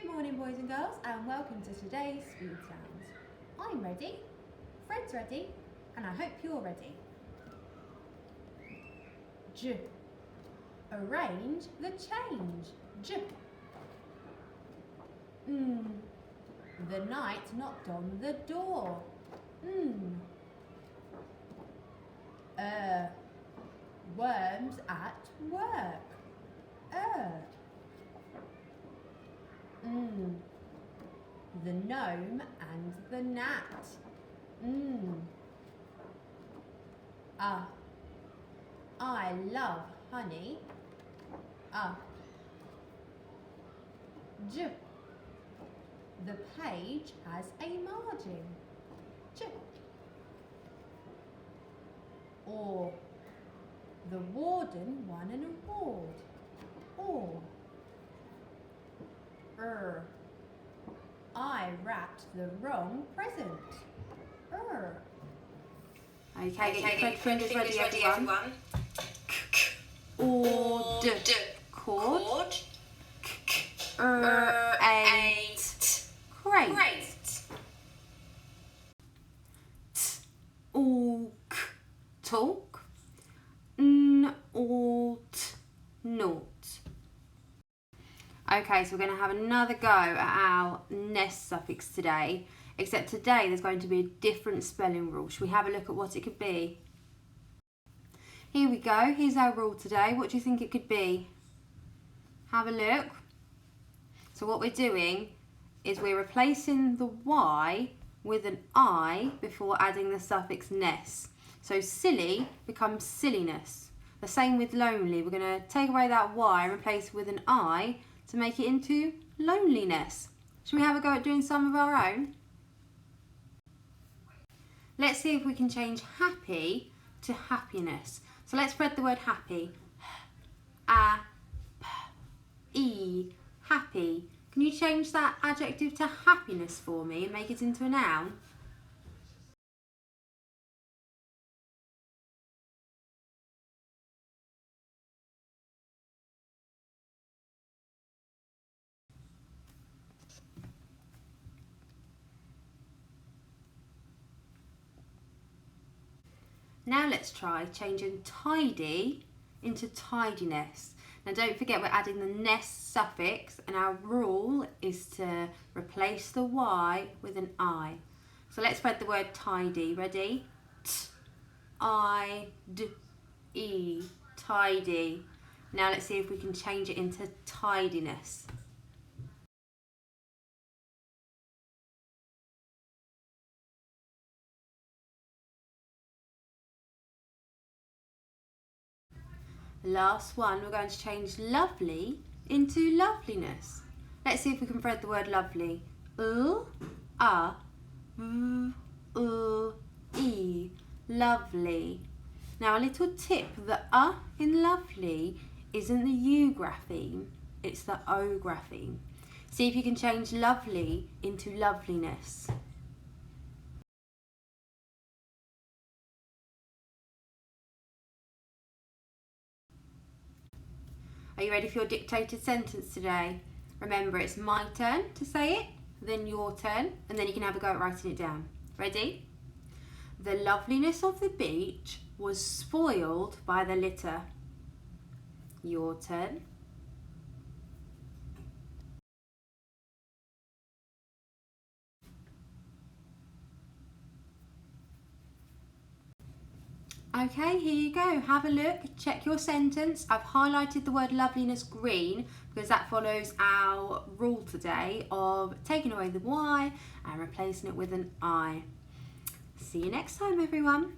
Good morning, boys and girls, and welcome to today's Speed Sounds. I'm ready, Fred's ready, and I hope you're ready. J. Arrange the change. J. The knight knocked on the door. Worms at work. The gnome and the gnat. I love honey. J. The page has a margin. J. Or. The warden won an award. Or. I wrapped the wrong present. Okay, get your fingers ready, everyone. Ord. Cord. Eight. Crate. Talk. Talk. Alt. Naught. Okay, so we're going to have another go at our ness suffix today, except today there's going to be a different spelling rule. Should we have a look at what it could be? Here we go, here's our rule today. What do you think it could be? Have a look. So what we're doing is we're replacing the Y with an I before adding the suffix ness. So silly becomes silliness. The same with lonely. We're going to take away that Y and replace it with an I to make it into loneliness. Should we have a go at doing some of our own? Let's see if we can change happy to happiness. So let's spread the word happy. Happy. Can you change that adjective to happiness for me and make it into a noun? Now let's try changing tidy into tidiness. Now don't forget we're adding the ness suffix and our rule is to replace the Y with an I. So let's spread the word tidy. Ready? T-I-D-E. Tidy. Now let's see if we can change it into tidiness. Last one, we're going to change lovely into loveliness. Let's see if we can thread the word lovely. E. Lovely. Now a little tip, the in lovely isn't the U grapheme, it's the O grapheme. See if you can change lovely into loveliness. Are you ready for your dictated sentence today? Remember, it's my turn to say it, then your turn, and then you can have a go at writing it down. Ready? The loveliness of the beach was spoiled by the litter. Your turn. Okay, here you go. Have a look, check your sentence. I've highlighted the word loveliness green because that follows our rule today of taking away the Y and replacing it with an I. See you next time, everyone.